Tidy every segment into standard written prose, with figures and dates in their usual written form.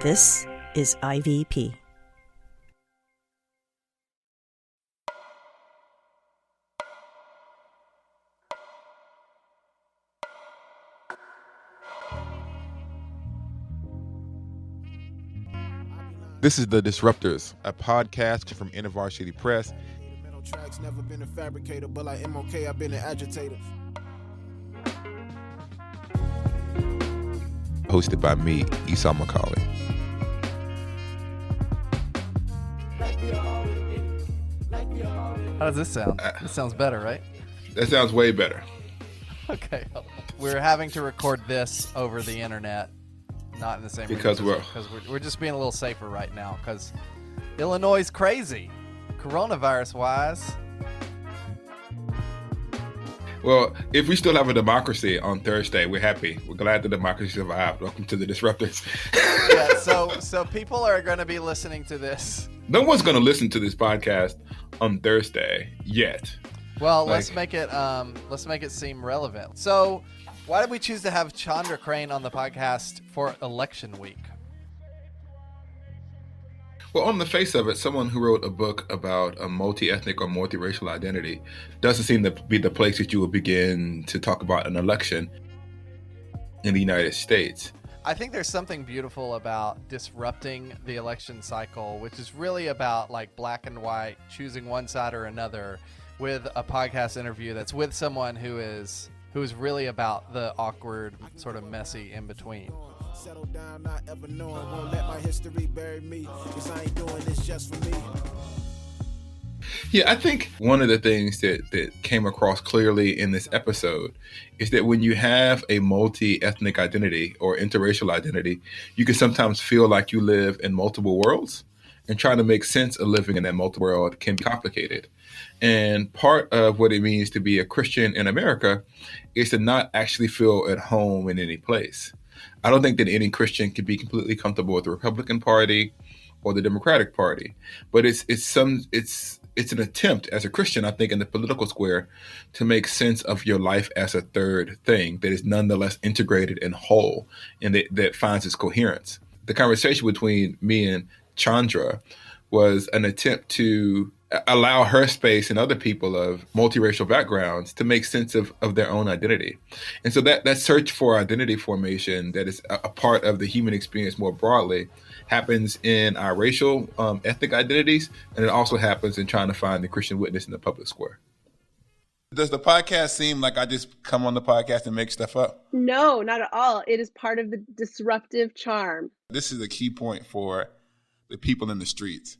This is IVP. This is The Disruptors, a podcast from InterVarsity Press. Tracks never been a fabricator, but like MOK, I've been an agitator. Hosted by me, Esau McCaulley. How does this sound? This sounds better, right? That sounds way better. Okay. We're having to record this over the internet, not in the same room. Because we're just being a little safer right now because Illinois is crazy, coronavirus-wise. Well, if we still have a democracy on Thursday, we're happy. We're glad the democracy survived. Welcome to The Disruptors. Yeah, so people are going to be listening to this. No one's going to listen to this podcast on Thursday yet. Well, let's make it seem relevant. So, why did we choose to have Chandra Crane on the podcast for election week? Well, on the face of it, someone who wrote a book about a multi-ethnic or multiracial identity doesn't seem to be the place that you would begin to talk about an election in the United States. I think there's something beautiful about disrupting the election cycle, which is really about like black and white, choosing one side or another, with a podcast interview that's with someone who is really about the awkward, sort of messy in between. Settle down, not ever knowing. Won't let my history bury me, 'cause I ain't doing this just for me. Yeah, I think one of the things that came across clearly in this episode is that when you have a multi-ethnic identity or interracial identity, you can sometimes feel like you live in multiple worlds, and trying to make sense of living in that multiple world can be complicated. And part of what it means to be a Christian in America is to not actually feel at home in any place. I don't think that any Christian can be completely comfortable with the Republican Party or the Democratic Party, but it's an attempt as a Christian, I think, in the political square to make sense of your life as a third thing that is nonetheless integrated and whole, and that finds its coherence. The conversation between me and Chandra was an attempt to allow her space and other people of multiracial backgrounds to make sense of their own identity. And so that search for identity formation that is a part of the human experience more broadly happens in our racial, ethnic identities, and it also happens in trying to find the Christian witness in the public square. Does the podcast seem like I just come on the podcast and make stuff up? No, not at all. It is part of the disruptive charm. This is a key point for the people in the streets.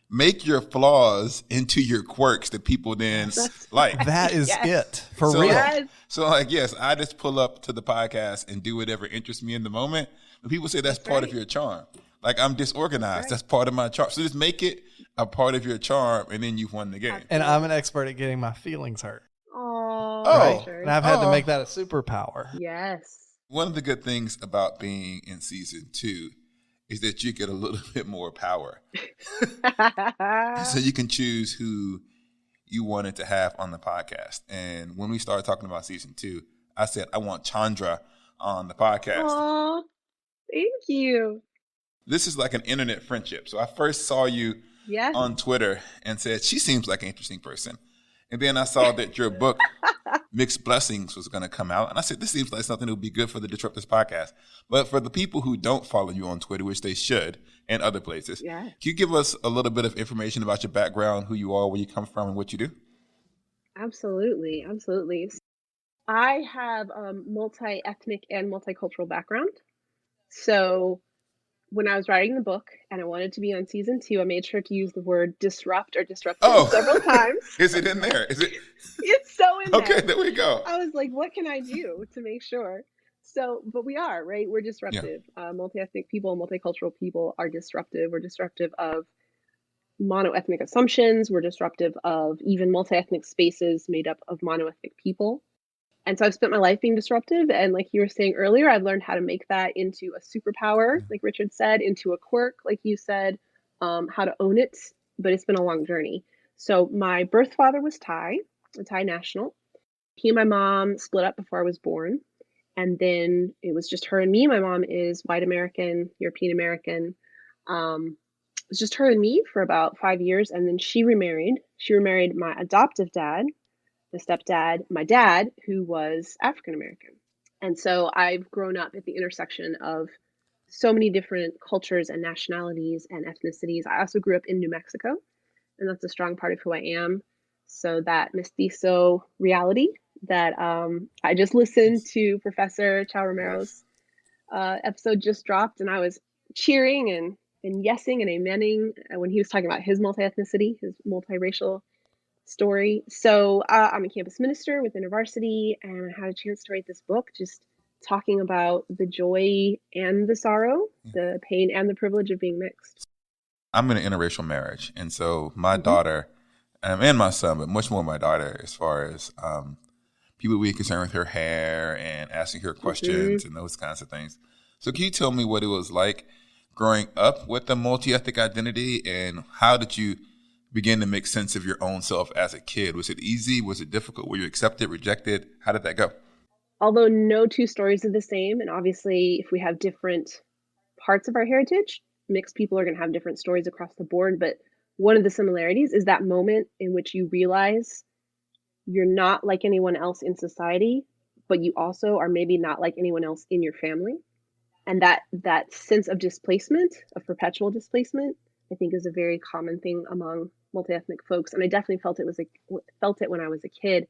Make your flaws into your quirks that people then like. That is it. For so, real. Yes. So like, yes, I just pull up to the podcast and do whatever interests me in the moment. But people say that's part of your charm. Like, I'm disorganized. That's part of my charm. So just make it a part of your charm, and then you've won the game. And I'm an expert at getting my feelings hurt. Oh, Right? sure. And I've had to make that a superpower. Yes. One of the good things about being in season 2 is that you get a little bit more power. So you can choose who you wanted to have on the podcast. And when we started talking about season 2, I said, I want Chandra on the podcast. Aw, thank you. This is like an internet friendship. So I first saw you Yes. on Twitter and said, she seems like an interesting person. And then I saw that your book, Mixed Blessings, was going to come out. And I said, this seems like something that would be good for the Disruptors podcast. But for the people who don't follow you on Twitter, which they should, and other places, Yeah. can you give us a little bit of information about your background, who you are, where you come from, and what you do? Absolutely. Absolutely. I have a multi-ethnic and multicultural background. So when I was writing the book and I wanted to be on season 2, I made sure to use the word disrupt or disruptive several times. Is it in there? Is it? It's so in there. Okay, there we go. I was like, what can I do to make sure? So, but we are, right? We're disruptive. Multi-ethnic people, multicultural people are disruptive. We're disruptive of monoethnic assumptions. We're disruptive of even multi-ethnic spaces made up of monoethnic people. And so I've spent my life being disruptive. And like you were saying earlier, I've learned how to make that into a superpower, like Richard said, into a quirk, like you said, how to own it. But it's been a long journey. So my birth father was Thai, a Thai national. He and my mom split up before I was born. And then it was just her and me. My mom is white American, European American. It was just her and me for about 5 years. And then she remarried. She remarried my adoptive dad, my stepdad, my dad, who was African American. And so I've grown up at the intersection of so many different cultures and nationalities and ethnicities. I also grew up in New Mexico, and that's a strong part of who I am. So that mestizo reality that I just listened to Professor Chow Romero's episode just dropped, and I was cheering and yesing and amening when he was talking about his multi-ethnicity, his multiracial story. So I'm a campus minister with InterVarsity, and I had a chance to write this book just talking about the joy and the sorrow, the pain and the privilege of being mixed. I'm in an interracial marriage, and so my daughter and my son, but much more my daughter, as far as people being concerned with her hair and asking her questions and those kinds of things. So can you tell me what it was like growing up with a multi-ethnic identity, and how did you begin to make sense of your own self as a kid? Was it easy? Was it difficult? Were you accepted, rejected? How did that go? Although no two stories are the same, and obviously if we have different parts of our heritage, mixed people are going to have different stories across the board. But one of the similarities is that moment in which you realize you're not like anyone else in society, but you also are maybe not like anyone else in your family. And that sense of displacement, of perpetual displacement, I think is a very common thing among multi-ethnic folks. And I definitely felt it when I was a kid.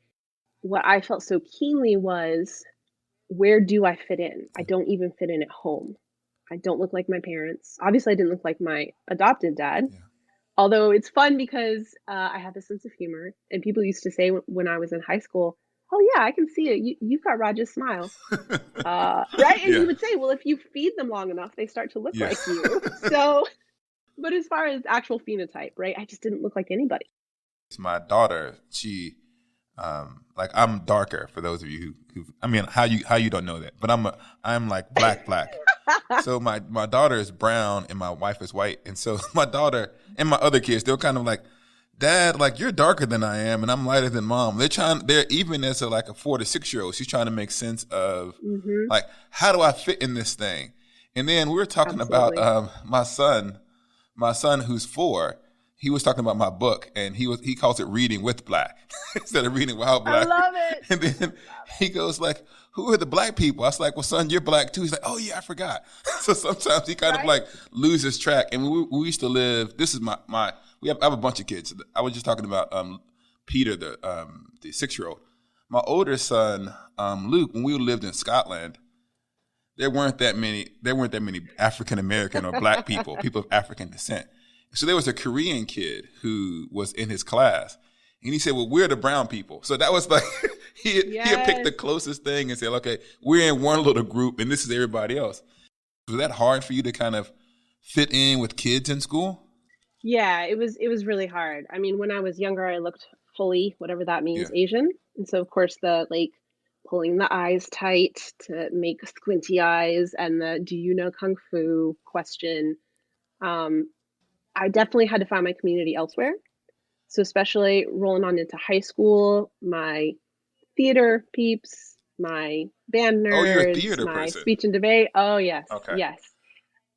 What I felt so keenly was, where do I fit in? I don't even fit in at home. I don't look like my parents. Obviously, I didn't look like my adopted dad. Yeah. Although it's fun because I have a sense of humor. And people used to say when I was in high school, oh, yeah, I can see it. You've got Raj's smile. Right? And you would say, well, if you feed them long enough, they start to look like you. So, but as far as actual phenotype, right, I just didn't look like anybody. It's my daughter. She, like, I'm darker, for those of you who I mean, how you don't know that, but I'm like black. So my daughter is brown and my wife is white. And so my daughter and my other kids, they're kind of like, Dad, like, you're darker than I am and I'm lighter than Mom. They're even as a 4 to 6 year old, she's trying to make sense of like, how do I fit in this thing? And then we were talking about my son who's 4. He was talking about my book, and he calls it Reading with Black instead of Reading Without Black. I love it. And then he goes like, who are the black people? I was like, well, son, you're black too. He's like, oh yeah, I forgot. So sometimes he kind of like loses track. And we used to live, this is I have a bunch of kids. I was just talking about Peter, the 6-year-old. My older son, Luke, when we lived in Scotland, there weren't that many African American or black people of African descent. So there was a Korean kid who was in his class, and he said, well, we're the brown people. So that was like, he had picked the closest thing and said, okay, we're in one little group and this is everybody else. Was that hard for you to kind of fit in with kids in school? Yeah, it was really hard. I mean, when I was younger, I looked fully, whatever that means, Asian. And so of course the pulling the eyes tight to make squinty eyes and the do you know Kung Fu question. I definitely had to find my community elsewhere. So especially rolling on into high school, my theater peeps, my band nerds, you're a theater my person. Speech and debate. Oh, yes. Okay. Yes.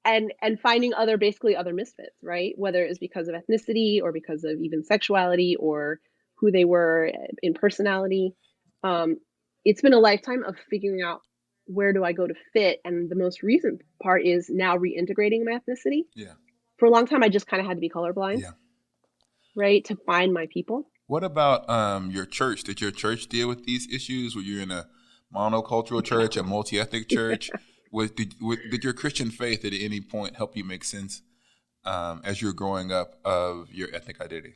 And finding other misfits, right? Whether it was because of ethnicity or because of even sexuality or who they were in personality. It's been a lifetime of figuring out where do I go to fit. And the most recent part is now reintegrating my ethnicity. Yeah. For a long time, I just kind of had to be colorblind, right, to find my people. What about your church? Did your church deal with these issues? Were you in a monocultural church, a multi-ethnic church? Did your Christian faith at any point help you make sense as you're growing up of your ethnic identity?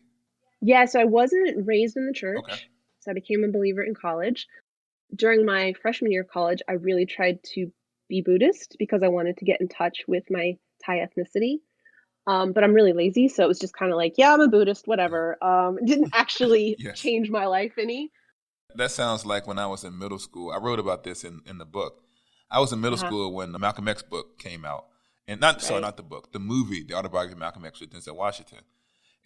Yeah, so I wasn't raised in the church. Okay. So I became a believer in college. During my freshman year of college, I really tried to be Buddhist because I wanted to get in touch with my Thai ethnicity. But I'm really lazy, so it was just kind of like, yeah, I'm a Buddhist, whatever. It didn't actually change my life any. That sounds like when I was in middle school. I wrote about this in the book. I was in middle school when the Malcolm X book came out. And not the book, the movie, the autobiography of Malcolm X with Denzel Washington.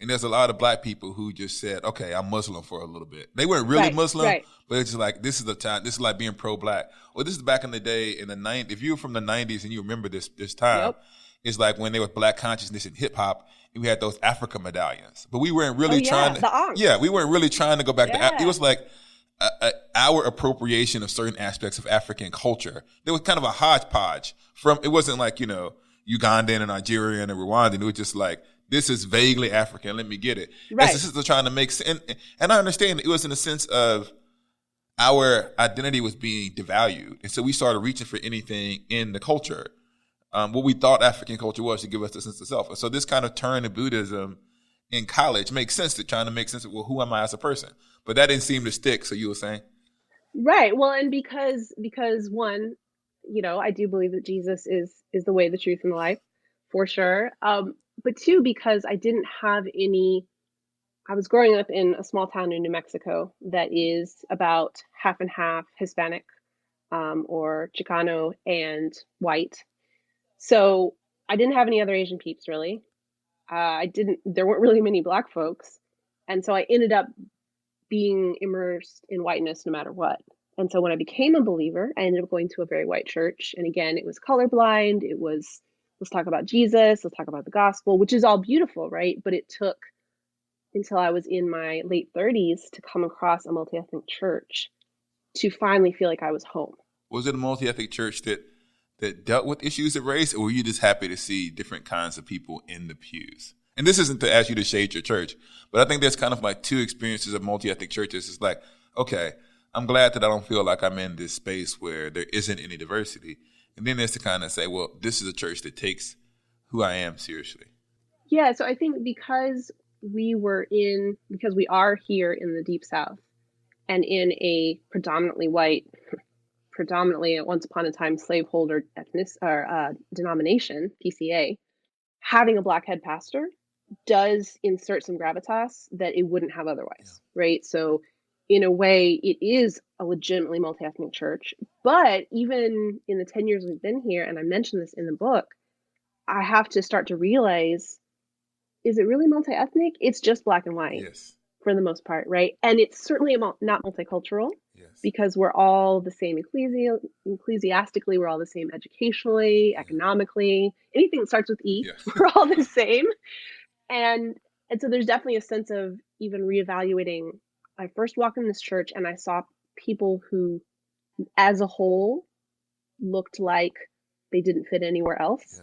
And there's a lot of black people who just said, okay, I'm Muslim for a little bit. They weren't really Muslim, but it's just like, this is the time. This is like being pro-black. Or this is back in the day in the 90s. If you were from the 90s and you remember this time, it's like when there was black consciousness in hip hop, and we had those Africa medallions. But we weren't really trying to, we weren't really trying to go back to, it was like our appropriation of certain aspects of African culture. There was kind of a hodgepodge it wasn't like, Ugandan and Nigerian and Rwandan. It was just like, this is vaguely African. Let me get it. Right. As the trying to make sense. And I understand it was in the sense of our identity was being devalued. And so we started reaching for anything in the culture, what we thought African culture was, to give us a sense of self. And so this kind of turn to Buddhism in college makes sense, to trying to make sense of, well, who am I as a person? But that didn't seem to stick. So you were saying? Right. Well, and because one, I do believe that Jesus is the way, the truth, and the life, for sure. But two, because I didn't have I was growing up in a small town in New Mexico that is about half and half Hispanic, or Chicano and white. So I didn't have any other Asian peeps, really. There weren't really many black folks. And so I ended up being immersed in whiteness no matter what. And so when I became a believer, I ended up going to a very white church. And again, it was colorblind. It was, let's talk about Jesus, let's talk about the gospel, which is all beautiful, right? But it took until I was in my late 30s to come across a multi-ethnic church to finally feel like I was home. Was it a multi-ethnic church that dealt with issues of race, or were you just happy to see different kinds of people in the pews? And this isn't to ask you to shade your church, but I think there's kind of like two experiences of multi-ethnic churches. It's like, okay, I'm glad that I don't feel like I'm in this space where there isn't any diversity. And then there's to kind of say, well, this is a church that takes who I am seriously. Yeah, so I think because we are here in the Deep South and in a predominantly white, predominantly at once upon a time slaveholder denomination, PCA, having a black head pastor does insert some gravitas that it wouldn't have otherwise, right? So in a way, it is a legitimately multi-ethnic church. But even in the 10 years we've been here, and I mentioned this in the book, I have to start to realize, is it really multi-ethnic? It's just black and white for the most part, right? And it's certainly not multicultural because we're all the same ecclesiastically, we're all the same educationally, economically, anything that starts with E, we're all the same. And so there's definitely a sense of even reevaluating. I first walked in this church and I saw people who, as a whole, looked like they didn't fit anywhere else.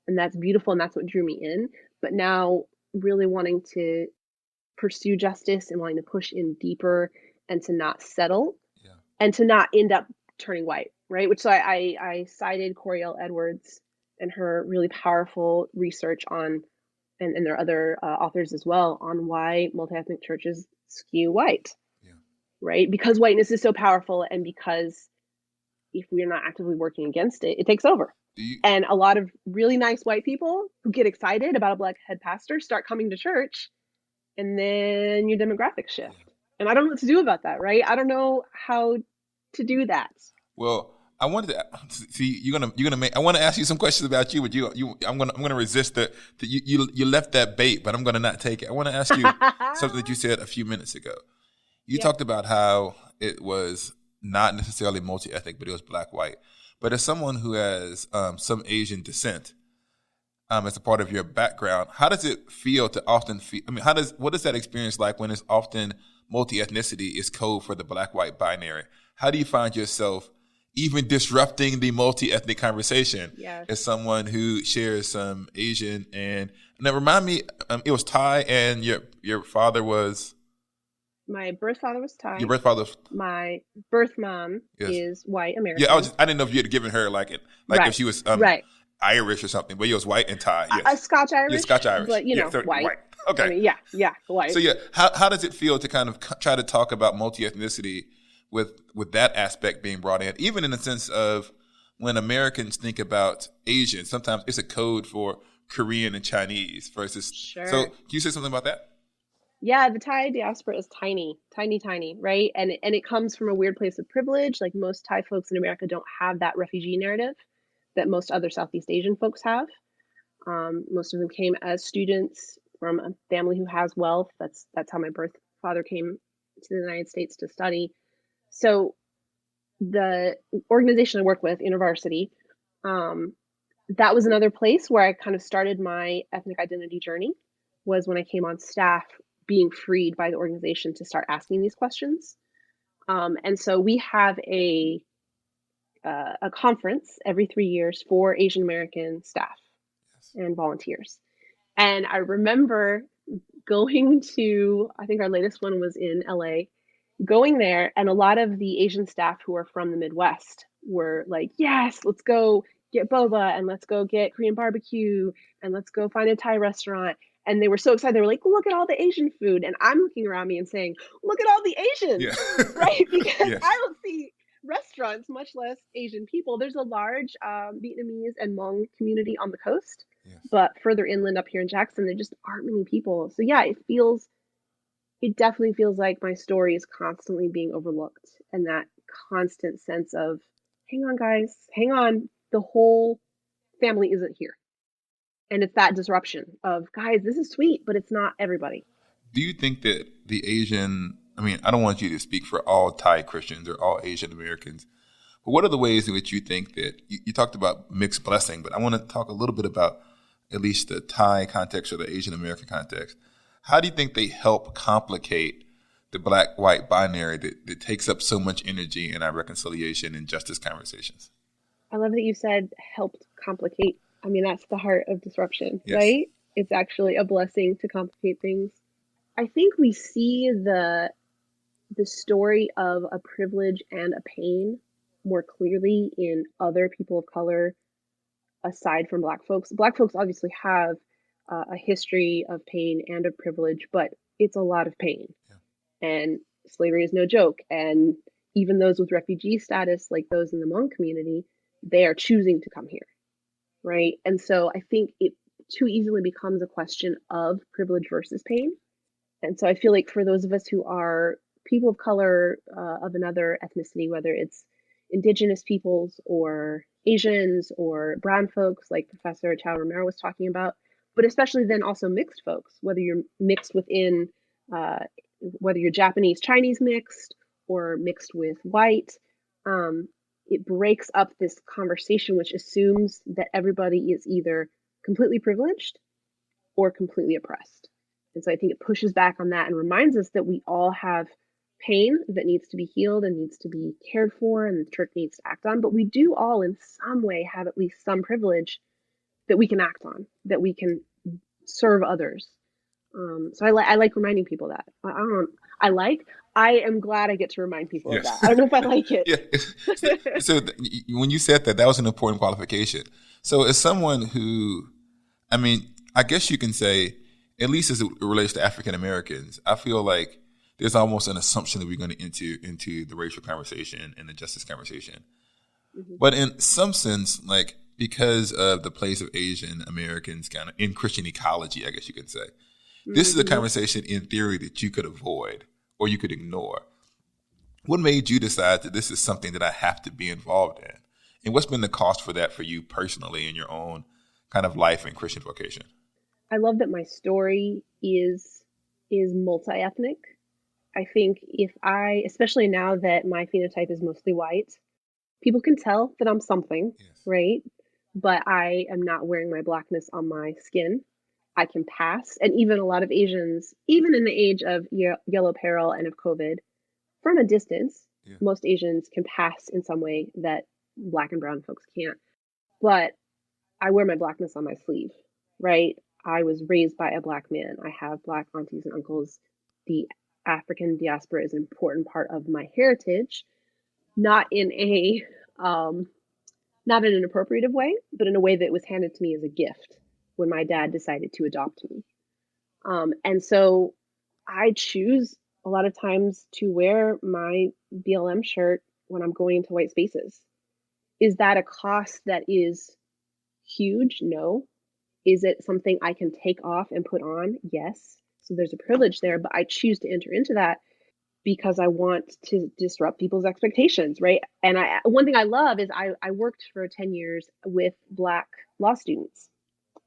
And that's beautiful, and that's what drew me in. But now really wanting to pursue justice and wanting to push in deeper and to not settle and to not end up turning white, right? Which so I cited Coriel Edwards and her really powerful research on, and there are other authors as well, on why multi-ethnic churches skew white, right? Because whiteness is so powerful, and because if we're not actively working against it, it takes over. And a lot of really nice white people who get excited about a black head pastor start coming to church, and then your demographics shift. And I don't know what to do about that, right? I don't know how to do that. Well, I wanted to see I want to ask you some questions about you, but I'm gonna resist you left that bait, but I'm gonna not take it. I want to ask you something that you said a few minutes ago. You talked about how it was not necessarily multi-ethnic, but it was black-white. But as someone who has some Asian descent, as a part of your background, how does it feel to often feel? I mean, what is that experience like when it's often multi-ethnicity is code for the black-white binary? How do you find yourself even disrupting the multi-ethnic conversation as someone who shares some Asian? And now remind me, it was Thai, and your father was? My birth father was Thai. Your birth father. My birth mom is white American. Yeah, I didn't know if you had given her if she was Irish or something, but it was white and Thai. A Scotch Irish. Yeah, Scotch Irish, but white. Okay. I mean, white. So how does it feel to kind of try to talk about multi-ethnicity with that aspect being brought in, even in the sense of when Americans think about Asian, sometimes it's a code for Korean and Chinese versus. Sure. So can you say something about that? Yeah, the Thai diaspora is tiny, right? And it comes from a weird place of privilege. Like most Thai folks in America don't have that refugee narrative that most other Southeast Asian folks have. Most of them came as students from a family who has wealth. That's how my birth father came to the United States to study. So the organization I work with, InterVarsity, that was another place where I kind of started my ethnic identity journey, was when I came on staff, being freed by the organization to start asking these questions. And so we have a conference every 3 years for Asian American staff and volunteers. And I remember going to, I think our latest one was in LA, going there, and a lot of the Asian staff who are from the Midwest were like, yes, let's go get boba, and let's go get Korean barbecue, and let's go find a Thai restaurant. And they were so excited. They were like, look at all the Asian food. And I'm looking around me and saying, look at all the Asians, Yeah. right? Because Yes. I don't see restaurants, much less Asian people. There's a large Vietnamese and Hmong community on the coast, Yes. but further inland up here in Jackson, there just aren't many people. So yeah, it definitely feels like my story is constantly being overlooked, and that constant sense of, hang on, guys, hang on, the whole family isn't here. And it's that disruption of, guys, this is sweet, but it's not everybody. Do you think that the Asian, I mean, I don't want you to speak for all Thai Christians or all Asian Americans, but what are the ways in which you think that, you talked about mixed blessing, but I want to talk a little bit about at least the Thai context or the Asian American context. How do you think they help complicate the black-white binary that takes up so much energy in our reconciliation and justice conversations? I love that you said helped complicate. I mean, that's the heart of disruption, Yes. right? It's actually a blessing to complicate things. I think we see the story of a privilege and a pain more clearly in other people of color aside from Black folks. Black folks obviously have a history of pain and of privilege, but it's a lot of pain. Yeah. And slavery is no joke. And even those with refugee status, like those in the Hmong community, they are choosing to come here, right? And so I think it too easily becomes a question of privilege versus pain. And so I feel like for those of us who are people of color of another ethnicity, whether it's indigenous peoples or Asians or brown folks, like Professor Chow Romero was talking about, but especially then also mixed folks, whether you're mixed within, whether you're Japanese, Chinese mixed, or mixed with white, it breaks up this conversation, which assumes that everybody is either completely privileged or completely oppressed. And so I think it pushes back on that and reminds us that we all have pain that needs to be healed and needs to be cared for, and the church needs to act on. But we do all in some way have at least some privilege that we can act on, that we can serve others. So I like reminding people that. I am glad I get to remind people of that. I don't know if I like it. Yeah. So when you said that was an important qualification. So as someone who, I mean, I guess you can say, at least as it relates to African Americans, I feel like there's almost an assumption that we're going to enter into the racial conversation and the justice conversation. Mm-hmm. But in some sense, like, because of the place of Asian Americans kind of in Christian ecology, I guess you could say, this is a conversation in theory that you could avoid or you could ignore. What made you decide that this is something that I have to be involved in? And what's been the cost for that for you personally in your own kind of life and Christian vocation? I love that my story is multi-ethnic. I think especially now that my phenotype is mostly white, people can tell that I'm something, yes, right? But I am not wearing my blackness on my skin. I can pass. And even a lot of Asians, even in the age of yellow peril and of COVID, from a distance, yeah, most Asians can pass in some way that Black and brown folks can't. But I wear my blackness on my sleeve, right? I was raised by a Black man. I have Black aunties and uncles. The African diaspora is an important part of my heritage, not in an appropriative way, but in a way that was handed to me as a gift when my dad decided to adopt me. And so I choose a lot of times to wear my BLM shirt when I'm going into white spaces. Is that a cost that is huge? No. Is it something I can take off and put on? Yes. So there's a privilege there, but I choose to enter into that because I want to disrupt people's expectations, right? And one thing I love is I worked for 10 years with Black law students.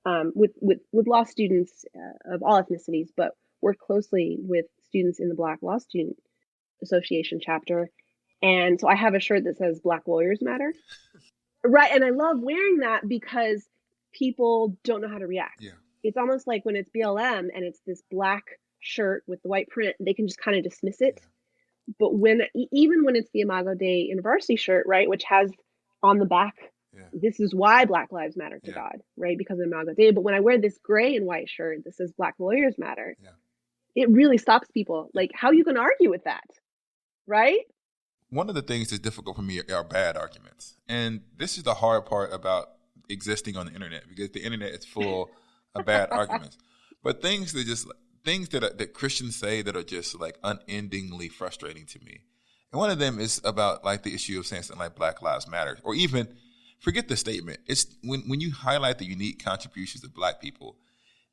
with law students of all ethnicities, but work closely with students in the Black Law Student Association chapter. And so I have a shirt that says Black Lawyers Matter. Right. And I love wearing that because people don't know how to react. Yeah. It's almost like when it's BLM and it's this black shirt with the white print, they can just kind of dismiss it. Yeah. But even when it's the Imago Dei University shirt, right, which has on the back, this is why Black Lives Matter to God, right, because of Imago Dei. But when I wear this gray and white shirt that says Black Lawyers Matter, it really stops people. Like, how are you going to argue with that, right? One of the things that's difficult for me are bad arguments. And this is the hard part about existing on the internet, because the internet is full of bad arguments. But things that Christians say that are just like unendingly frustrating to me. And one of them is about like the issue of saying something like Black Lives Matter, or even forget the statement. It's when you highlight the unique contributions of Black people,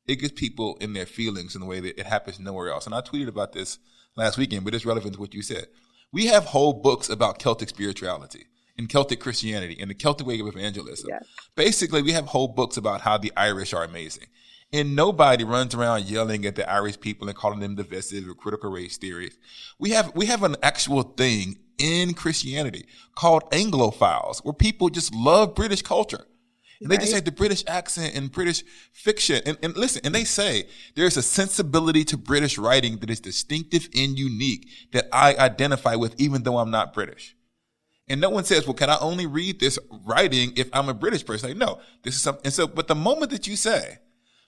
it gets people in their feelings in a way that it happens nowhere else. And I tweeted about this last weekend, but it's relevant to what you said. We have whole books about Celtic spirituality and Celtic Christianity and the Celtic way of evangelism. Yes. Basically, we have whole books about how the Irish are amazing. And nobody runs around yelling at the Irish people and calling them divisive or critical race theories. We have an actual thing in Christianity called Anglophiles, where people just love British culture. And they just have the British accent and British fiction. And listen, and they say there's a sensibility to British writing that is distinctive and unique that I identify with, even though I'm not British. And no one says, well, can I only read this writing if I'm a British person? Like, no, this is something. And so, but the moment that you say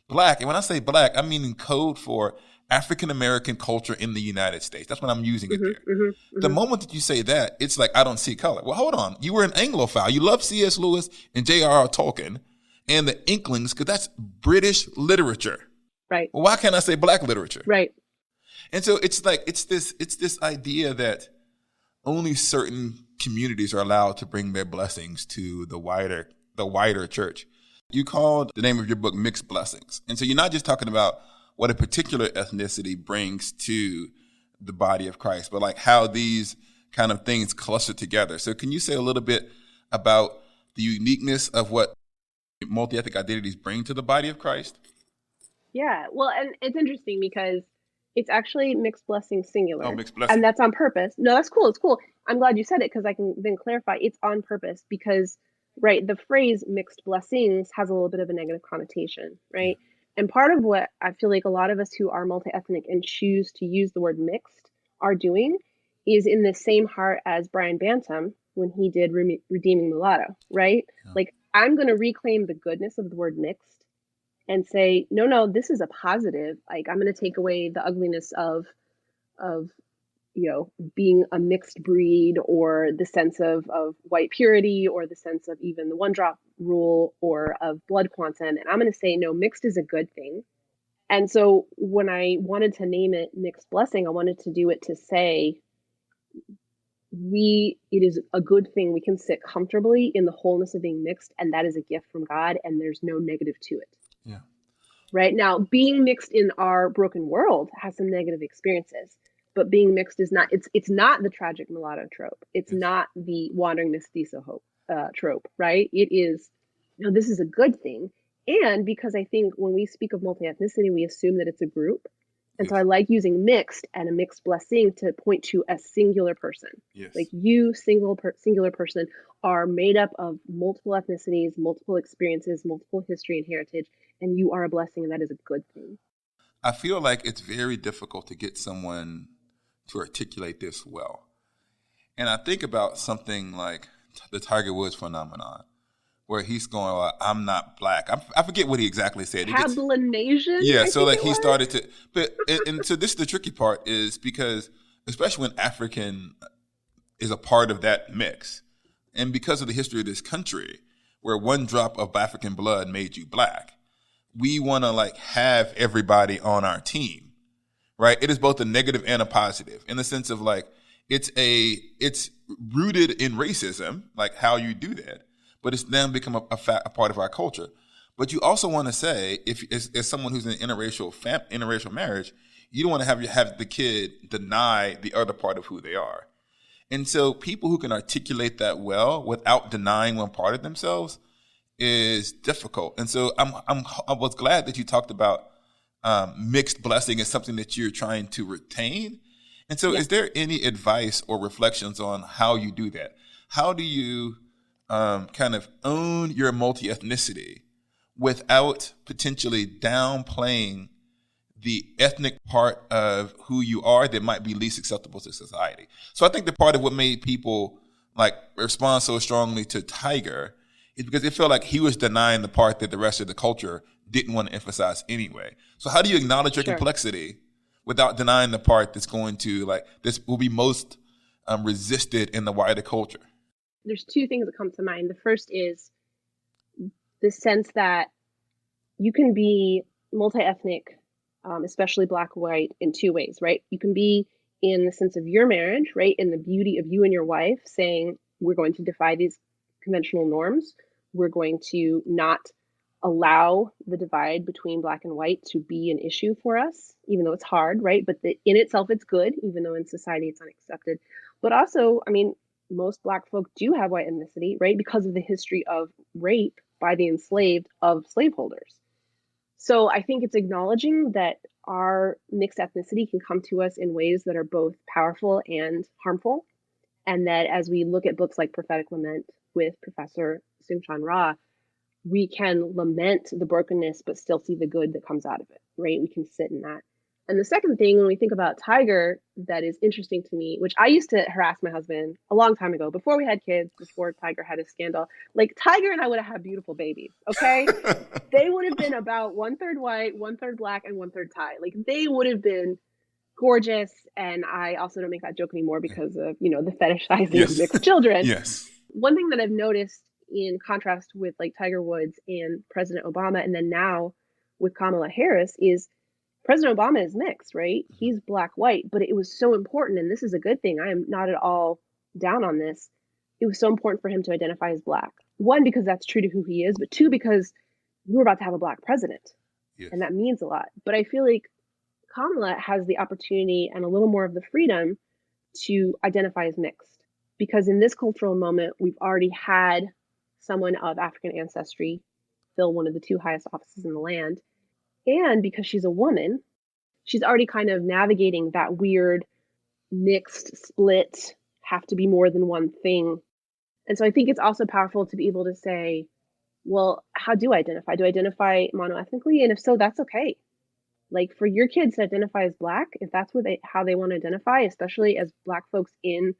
Black, and when I say Black, I mean in code for African-American culture in the United States. That's when I'm using it there. The moment that you say that, it's like, I don't see color. Well, hold on. You were an Anglophile. You love C.S. Lewis and J.R.R. Tolkien and the Inklings, because that's British literature. Right. Well, why can't I say Black literature? Right. And so it's like, it's this idea that only certain communities are allowed to bring their blessings to the wider church. You called the name of your book Mixed Blessings. And so you're not just talking about what a particular ethnicity brings to the body of Christ, but like how these kind of things cluster together. So can you say a little bit about the uniqueness of what multi-ethnic identities bring to the body of Christ? Yeah, well, and it's interesting because it's actually mixed blessings singular. Oh, mixed blessings. And that's on purpose. No, that's cool. It's cool. I'm glad you said it because I can then clarify. It's on purpose because, right, the phrase mixed blessings has a little bit of a negative connotation, right? And part of what I feel like a lot of us who are multi-ethnic and choose to use the word mixed are doing is in the same heart as Brian Bantam when he did Redeeming Mulatto, right? Yeah. Like, I'm going to reclaim the goodness of the word mixed and say, no, this is a positive. Like, I'm going to take away the ugliness of being a mixed breed, or the sense of white purity, or the sense of even the one drop rule, or of blood quantum. And I'm going to say, no, mixed is a good thing. And so when I wanted to name it Mixed Blessing, I wanted to do it to say, it is a good thing. We can sit comfortably in the wholeness of being mixed, and that is a gift from God, and there's no negative to it. Yeah. Right now, being mixed in our broken world has some negative experiences. But being mixed is not, it's not the tragic mulatto trope. It's not the wandering mestizo trope, right? It is, this is a good thing. And because I think when we speak of multi-ethnicity, we assume that it's a group. And so I like using mixed and a mixed blessing to point to a singular person. Yes. Like you, singular person, are made up of multiple ethnicities, multiple experiences, multiple history and heritage, and you are a blessing, and that is a good thing. I feel like it's very difficult to get someone to articulate this well. And I think about something like the Tiger Woods phenomenon, where he's going, well, I'm not Black. I forget what he exactly said. Cablinasian? Yeah, so like he started to, and so this is the tricky part, is because, especially when African is a part of that mix, and because of the history of this country, where one drop of African blood made you Black, we want to like have everybody on our team. Right, it is both a negative and a positive in the sense of like it's rooted in racism, like how you do that, but it's then become a part of our culture. But you also want to say, if as someone who's in an interracial marriage, you don't want to have the kid deny the other part of who they are. And so people who can articulate that well without denying one part of themselves, is difficult. And so I was glad that you talked about mixed blessing as something that you're trying to retain. And so is there any advice or reflections on how you do that? How do you kind of own your multi-ethnicity without potentially downplaying the ethnic part of who you are that might be least acceptable to society? So I think the part of what made people like respond so strongly to Tiger is because they felt like he was denying the part that the rest of the culture didn't want to emphasize anyway. So how do you acknowledge your complexity without denying the part that's going to like, this will be most resisted in the wider culture? There's two things that come to mind. The first is the sense that you can be multi-ethnic, especially Black, white, in two ways, right? You can be in the sense of your marriage, right? In the beauty of you and your wife saying, we're going to defy these conventional norms. We're going to not allow the divide between Black and white to be an issue for us, even though it's hard, right? But in itself, it's good, even though in society it's unaccepted. But also, I mean, most Black folk do have white ethnicity, right? Because of the history of rape by the enslaved of slaveholders. So I think it's acknowledging that our mixed ethnicity can come to us in ways that are both powerful and harmful. And that as we look at books like Prophetic Lament with Professor Soong-Chan Rah, we can lament the brokenness, but still see the good that comes out of it, right? We can sit in that. And the second thing, when we think about Tiger, that is interesting to me, which I used to harass my husband a long time ago, before we had kids, before Tiger had his scandal. Like, Tiger and I would have had beautiful babies, okay? They would have been about 1/3 white, 1/3 Black, and 1/3 Thai. Like, they would have been gorgeous. And I also don't make that joke anymore because of, you know, the fetishizing of mixed children. Yes. One thing that I've noticed in contrast with like Tiger Woods and President Obama, and then now with Kamala Harris, is President Obama is mixed, right? He's Black, white, but it was so important, and this is a good thing. I am not at all down on this. It was so important for him to identify as Black. One, because that's true to who he is, but two, because we're about to have a Black president, and that means a lot. But I feel like Kamala has the opportunity and a little more of the freedom to identify as mixed, because in this cultural moment, we've already had someone of African ancestry fill one of the two highest offices in the land. And because she's a woman, she's already kind of navigating that weird mixed split, have to be more than one thing. And so I think it's also powerful to be able to say, well, how do I identify? Do I identify monoethnically? And if so, that's okay. Like, for your kids to identify as Black, if that's how they want to identify, especially as Black folks in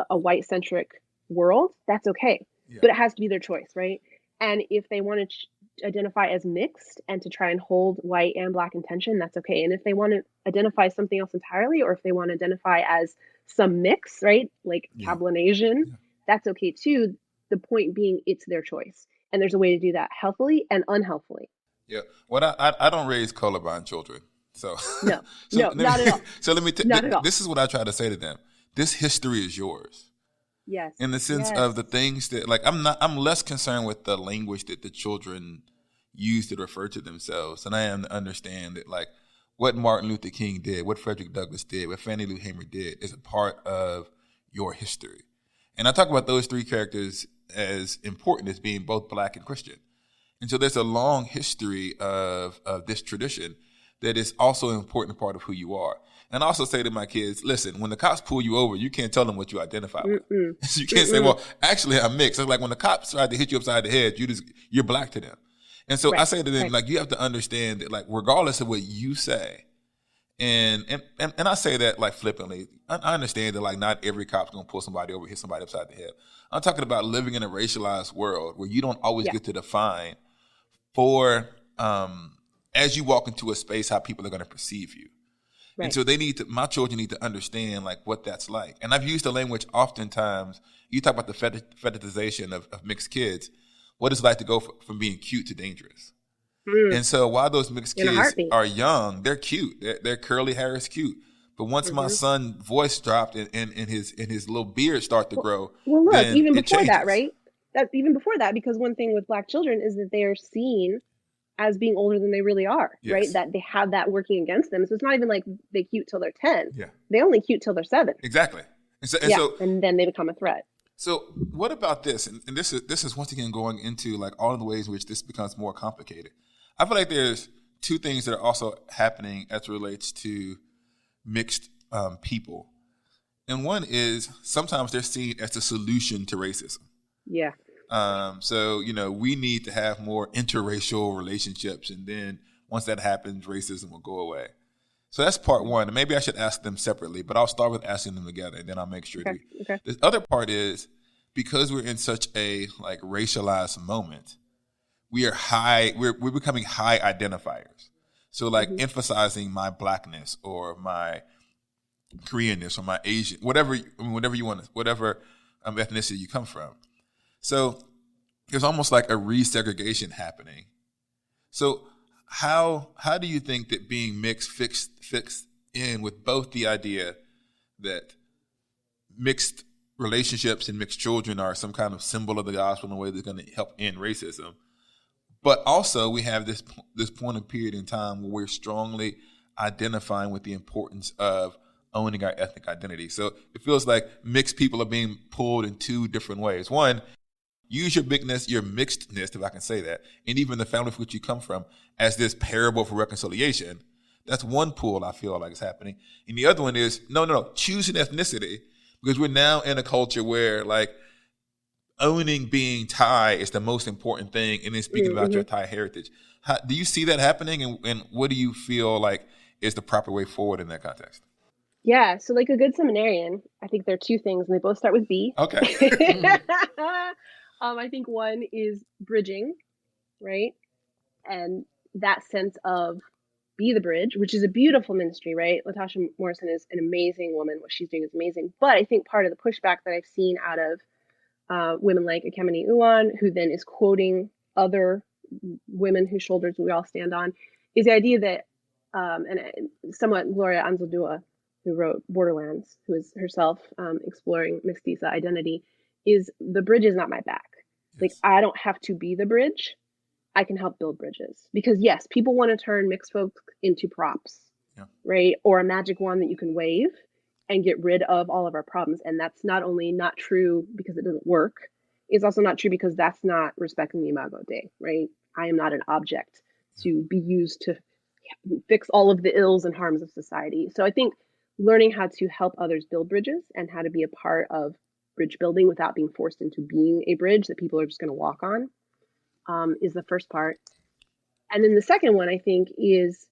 a white-centric world, that's okay. Yeah. But it has to be their choice, right? And if they want to identify as mixed and to try and hold white and Black in tension, that's okay. And if they want to identify something else entirely, or if they want to identify as some mix, right, like Cablinasian, that's okay too. The point being, it's their choice. And there's a way to do that healthily and unhealthily. Yeah. Well, I don't raise colorblind children. So no, not at all. So let me this is what I try to say to them. This history is yours. Yes. In the sense of the things that, like, I'm less concerned with the language that the children use to refer to themselves than I am to understand that, like, what Martin Luther King did, what Frederick Douglass did, what Fannie Lou Hamer did is a part of your history. And I talk about those three characters as important as being both Black and Christian. And so there's a long history of this tradition that is also an important part of who you are. And I also say to my kids, listen, when the cops pull you over, you can't tell them what you identify with. So you can't say, well, actually, I'm mixed. It's like when the cops try to hit you upside the head, you're Black to them. And so I say to them, like, you have to understand that, like, regardless of what you say, and I say that, like, flippantly. I understand that, like, not every cop's going to pull somebody over, hit somebody upside the head. I'm talking about living in a racialized world where you don't always get to define for, as you walk into a space, how people are going to perceive you. Right. And so my children need to understand, like, what that's like. And I've used the language oftentimes. You talk about the fetishization of mixed kids. What it's like to go from being cute to dangerous. And so while those mixed kids are young, they're cute. They're curly hair is cute. But once my son's voice dropped and his little beard start to grow. Well, look, even before that, right? Even before that, because one thing with Black children is that they are seen as being older than they really are, right? That they have that working against them. So it's not even like they cute till they're 10. Yeah. They only cute till they're 7. Exactly. And then they become a threat. So what about this? And this is once again going into like all of the ways in which this becomes more complicated. I feel like there's two things that are also happening as it relates to mixed people. And one is sometimes they're seen as the solution to racism. Yeah. So, we need to have more interracial relationships. And then once that happens, racism will go away. So that's part one. And maybe I should ask them separately, but I'll start with asking them together, and then I'll make sure. Okay. The other part is because we're in such a like racialized moment, we're becoming high identifiers. So like emphasizing my blackness or my Koreanness or my Asian, whatever you want, whatever ethnicity you come from. So there's almost like a resegregation happening. So how do you think that being mixed fits in with both the idea that mixed relationships and mixed children are some kind of symbol of the gospel in a way that's going to help end racism, but also we have this point of period in time where we're strongly identifying with the importance of owning our ethnic identity. So it feels like mixed people are being pulled in two different ways. One, use your bigness, your mixedness, if I can say that, and even the family from which you come from as this parable for reconciliation. That's one pull I feel like is happening. And the other one is, no, choose an ethnicity, because we're now in a culture where like owning being Thai is the most important thing, and then speaking about your Thai heritage. Do you see that happening, and what do you feel like is the proper way forward in that context? Yeah, so like a good seminarian, I think there are two things, and they both start with B. Okay. I think one is bridging, right? And that sense of be the bridge, which is a beautiful ministry, right? Latasha Morrison is an amazing woman. What she's doing is amazing. But I think part of the pushback that I've seen out of women like Ekemini Uwan, who then is quoting other women whose shoulders we all stand on, is the idea that, and somewhat Gloria Anzaldúa, who wrote Borderlands, who is herself exploring mestiza identity, is the bridge is not my back. Yes. Like, I don't have to be the bridge. I can help build bridges. Because yes, people want to turn mixed folks into props, right? Or a magic wand that you can wave and get rid of all of our problems. And that's not only not true because it doesn't work, it's also not true because that's not respecting the Imago Dei, right? I am not an object to be used to fix all of the ills and harms of society. So I think learning how to help others build bridges and how to be a part of bridge building without being forced into being a bridge that people are just going to walk on is the first part. And then the second one, I think, is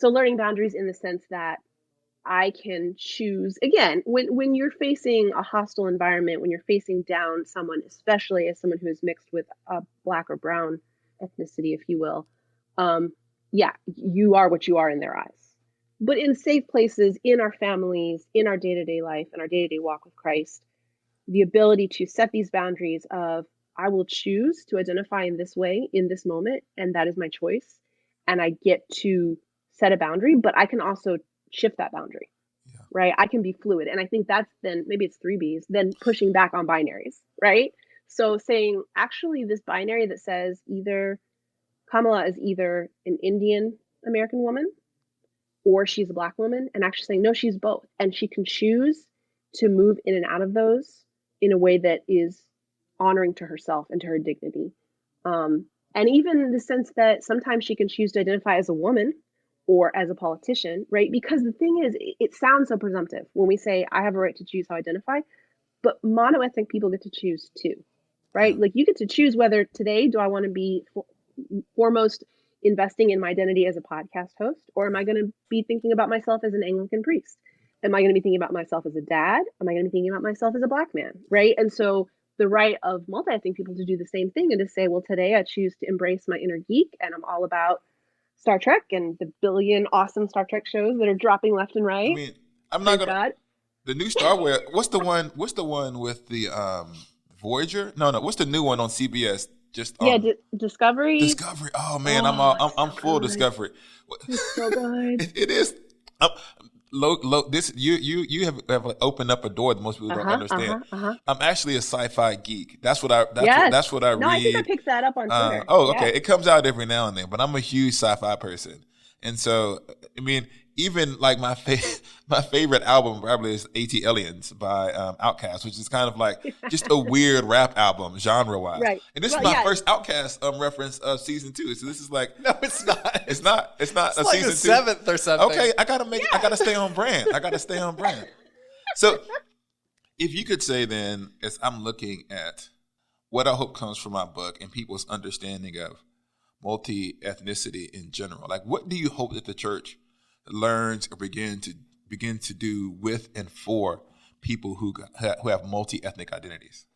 so learning boundaries in the sense that I can choose, again, when you're facing a hostile environment, when you're facing down someone, especially as someone who is mixed with a Black or brown ethnicity, if you will, you are what you are in their eyes. But in safe places, in our families, in our day-to-day life, and our day-to-day walk with Christ, the ability to set these boundaries of, I will choose to identify in this way, in this moment, and that is my choice. And I get to set a boundary, but I can also shift that boundary, right? I can be fluid. And I think that's then, maybe it's 3Bs, then pushing back on binaries, right? So saying, actually, this binary that says either Kamala is either an Indian American woman or she's a Black woman, and actually saying, no, she's both. And she can choose to move in and out of those in a way that is honoring to herself and to her dignity. And even the sense that sometimes she can choose to identify as a woman or as a politician, right? Because the thing is, it sounds so presumptive when we say, I have a right to choose how I identify, but monoethnic people get to choose too, right? Like, you get to choose whether today, do I want to be foremost investing in my identity as a podcast host, or am I going to be thinking about myself as an Anglican priest? Am I going to be thinking about myself as a dad? Am I going to be thinking about myself as a Black man, right? And so the right of multi-ethnic people to do the same thing and to say, well, today I choose to embrace my inner geek and I'm all about Star Trek and the billion awesome Star Trek shows that are dropping left and right. I mean, I'm not going to... The new Star Wars, what's the one with the Voyager? No, what's the new one on CBS? Discovery. Discovery. Oh man, I'm full Discovery. It's so good. It is. This you have opened up a door that most people don't understand. I'm actually a sci-fi geek. That's what I read. No, I think I picked that up on Twitter. Okay. It comes out every now and then, but I'm a huge sci-fi person, and so I mean, even like my favorite album probably is AT Aliens by Outkast, which is kind of like just a weird rap album genre-wise. Right. And this is my first Outkast reference of season 2. So this is like No, it's not. It's not a It's like season the 2. 7th or something. Okay, I gotta stay on brand. So if you could say then, as I'm looking at what I hope comes from my book and people's understanding of multi-ethnicity in general, like what do you hope that the church learns or begin to do with and for people who have multi-ethnic identities?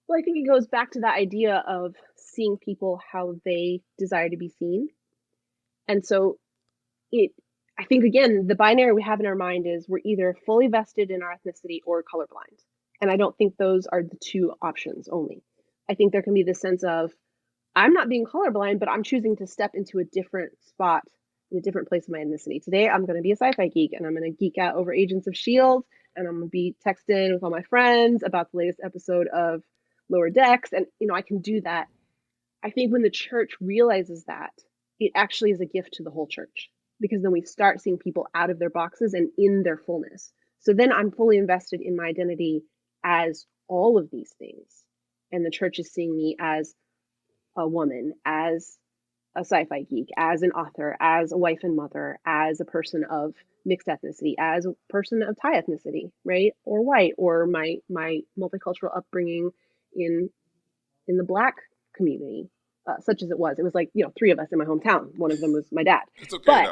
Well, I think it goes back to that idea of seeing people how they desire to be seen. And so I think, again, the binary we have in our mind is we're either fully vested in our ethnicity or colorblind. And I don't think those are the two options only. I think there can be this sense of, I'm not being colorblind, but I'm choosing to step into a different spot in a different place of my ethnicity. Today, I'm going to be a sci-fi geek, and I'm going to geek out over Agents of S.H.I.E.L.D., and I'm going to be texting with all my friends about the latest episode of Lower Decks, and I can do that. I think when the church realizes that, it actually is a gift to the whole church, because then we start seeing people out of their boxes and in their fullness. So then I'm fully invested in my identity as all of these things, and the church is seeing me as a woman, as a sci-fi geek, as an author, as a wife and mother, as a person of mixed ethnicity, as a person of Thai ethnicity, right? Or white, or my multicultural upbringing in the Black community, such as it was. It was like, 3 of us in my hometown. One of them was my dad. It's okay.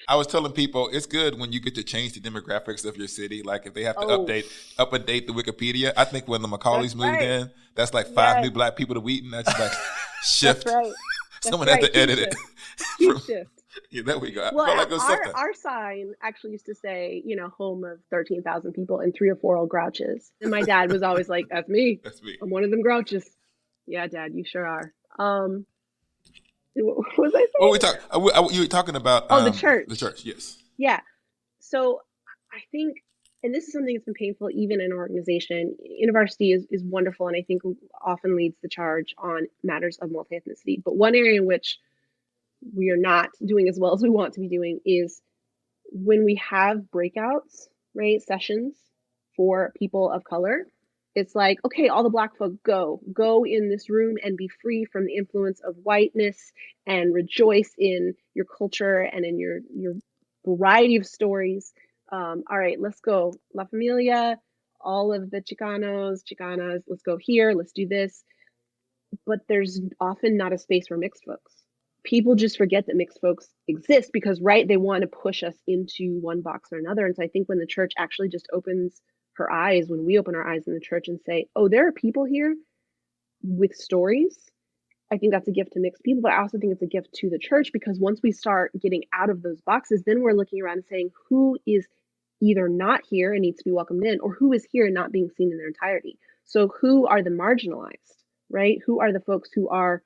I was telling people it's good when you get to change the demographics of your city. Like if they have to update the Wikipedia. I think when the McCaulleys moved in, that's like 5 new Black people to Wheaton. That's like shift. That's right. Someone had to edit it. Huge shift. Yeah, there we go. Well, like our sign actually used to say, home of 13,000 people and 3 or 4 old grouches. And my dad was always like, "That's me. That's me. I'm one of them grouches." Yeah, Dad, you sure are. What was I saying? Well, you were talking about the church. The church, yes. Yeah. So I think, and this is something that's been painful even in our organization. InterVarsity is wonderful, and I think often leads the charge on matters of multi-ethnicity. But one area in which we are not doing as well as we want to be doing is when we have breakouts, right, sessions for people of color. It's like, okay, all the Black folk go in this room and be free from the influence of whiteness and rejoice in your culture and in your variety of stories. All right, let's go. La Familia, all of the Chicanas, let's go here, let's do this. But there's often not a space for mixed folks. People just forget that mixed folks exist because, right, they want to push us into one box or another. And so I think when the church actually just opens her eyes, when we open our eyes in the church and say, oh, there are people here with stories, I think that's a gift to mixed people, but I also think it's a gift to the church, because once we start getting out of those boxes, then we're looking around and saying, who is either not here and needs to be welcomed in, or who is here and not being seen in their entirety. So who are the marginalized, right? Who are the folks who are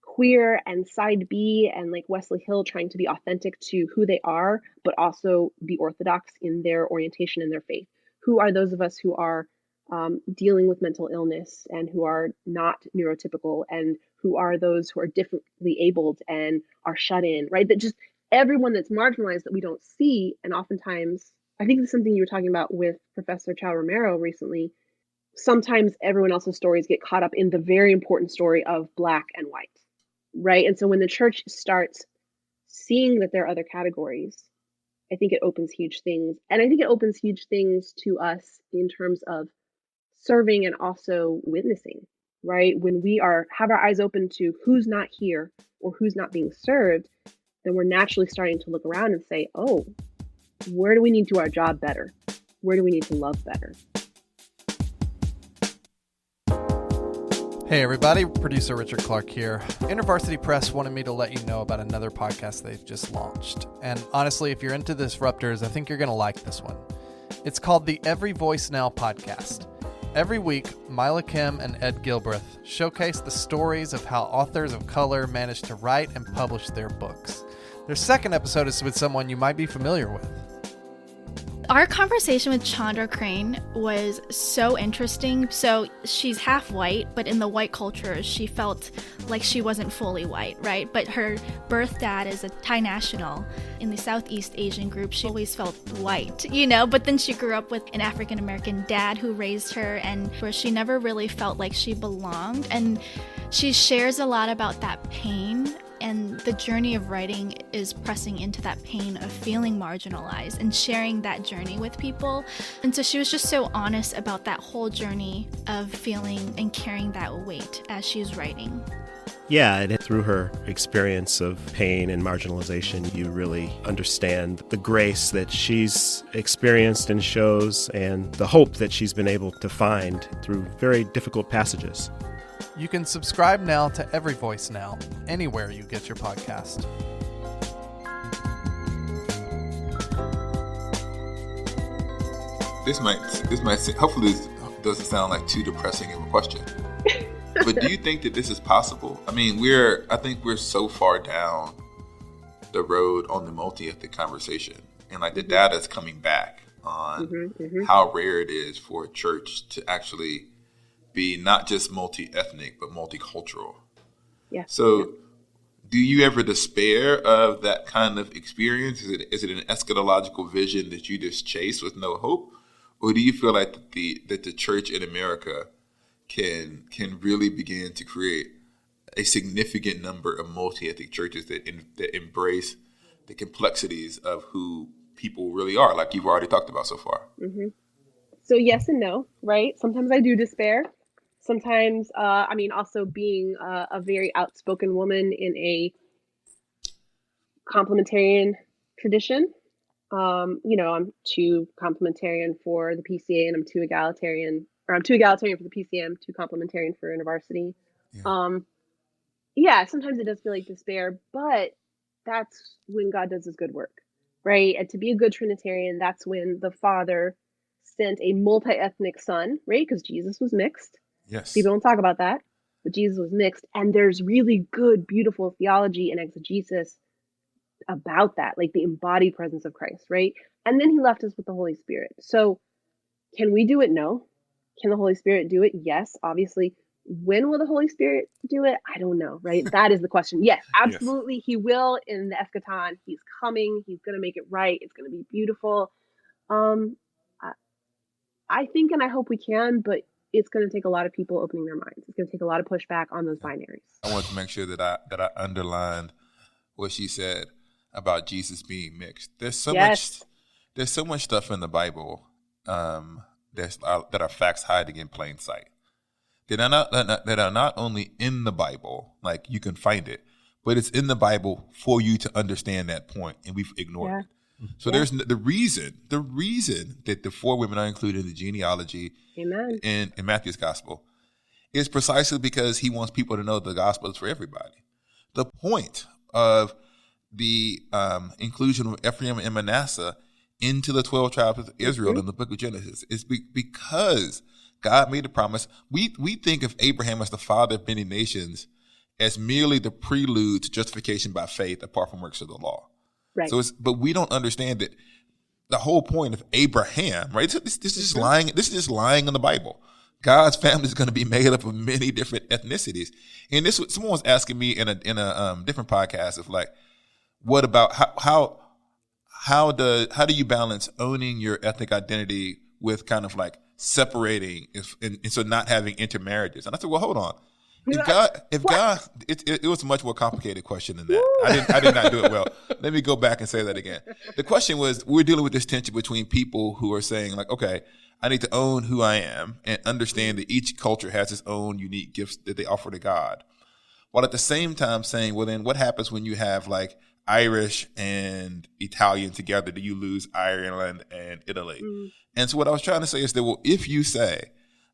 queer and side B and like Wesley Hill trying to be authentic to who they are, but also be orthodox in their orientation and their faith? Who are those of us who are dealing with mental illness and who are not neurotypical, and who are those who are differently abled and are shut in, right? That just everyone that's marginalized that we don't see. And oftentimes, I think this is something you were talking about with Professor Chow Romero recently. Sometimes everyone else's stories get caught up in the very important story of Black and white, right? And so when the church starts seeing that there are other categories, I think it opens huge things. And I think it opens huge things to us in terms of serving and also witnessing, right? When we have our eyes open to who's not here or who's not being served, then we're naturally starting to look around and say, oh, where do we need to do our job better? Where do we need to love better? Hey everybody, producer Richard Clark here. InterVarsity Press wanted me to let you know about another podcast they've just launched. And honestly, if you're into disruptors, I think you're going to like this one. It's called the Every Voice Now podcast. Every week, Mila Kim and Ed Gilbreth showcase the stories of how authors of color manage to write and publish their books. Their second episode is with someone you might be familiar with. Our conversation with Chandra Crane was so interesting. So she's half white, but in the white culture, she felt like she wasn't fully white, right? But her birth dad is a Thai national. In the Southeast Asian group, she always felt white, but then she grew up with an African-American dad who raised her, and where she never really felt like she belonged. And she shares a lot about that pain. And the journey of writing is pressing into that pain of feeling marginalized and sharing that journey with people. And so she was just so honest about that whole journey of feeling and carrying that weight as she's writing. Yeah, and through her experience of pain and marginalization, you really understand the grace that she's experienced and shows, and the hope that she's been able to find through very difficult passages. You can subscribe now to Every Voice Now, anywhere you get your podcast. This might hopefully this doesn't sound like too depressing of a question. But do you think that this is possible? I mean, I think we're so far down the road on the multi-ethnic conversation, and like the data is coming back on how rare it is for a church to actually be not just multi-ethnic, but multicultural. Yeah. So do you ever despair of that kind of experience? Is it an eschatological vision that you just chase with no hope? Or do you feel like that the church in America can really begin to create a significant number of multi-ethnic churches that embrace the complexities of who people really are, like you've already talked about so far? So yes and no, right? Sometimes I do despair. Sometimes, also being a very outspoken woman in a complementarian tradition. I'm too complementarian for the PCA, and I'm too egalitarian for the PCA. I'm too complementarian for InterVarsity. Sometimes it does feel like despair, but that's when God does his good work, right? And to be a good Trinitarian, that's when the Father sent a multi-ethnic son, right? Because Jesus was mixed. Yes. People don't talk about that, but Jesus was mixed. And there's really good, beautiful theology and exegesis about that, like the embodied presence of Christ, right? And then he left us with the Holy Spirit. So can we do it? No. Can the Holy Spirit do it? Yes, obviously. When will the Holy Spirit do it? I don't know, right? That is the question. Yes, absolutely. Yes. He will in the eschaton. He's coming. He's going to make it right. It's going to be beautiful. I think and I hope we can, but it's going to take a lot of people opening their minds. It's going to take a lot of pushback on those binaries. I want to make sure that I underlined what she said about Jesus being mixed. There's so much stuff in the Bible that are facts hiding in plain sight. That are not only in the Bible, like you can find it, but it's in the Bible for you to understand that point, and we've ignored it. So there's the reason that the 4 women are included in the genealogy in Matthew's gospel is precisely because he wants people to know the gospel is for everybody. The point of the inclusion of Ephraim and Manasseh into the 12 tribes of Israel in the book of Genesis is because God made a promise. We think of Abraham as the father of many nations as merely the prelude to justification by faith apart from works of the law. Right. But we don't understand that the whole point of Abraham, right? This is just lying. This is just lying in the Bible. God's family is going to be made up of many different ethnicities. And this, someone was asking me in a different podcast of like, what about how do you balance owning your ethnic identity with kind of like separating and so not having intermarriages? And I said, well, hold on. It was a much more complicated question than that. I did not do it well. Let me go back and say that again. The question was, we're dealing with this tension between people who are saying like, okay, I need to own who I am and understand that each culture has its own unique gifts that they offer to God, while at the same time saying, well, then what happens when you have like Irish and Italian together? Do you lose Ireland and Italy? And so what I was trying to say is that, well, if you say,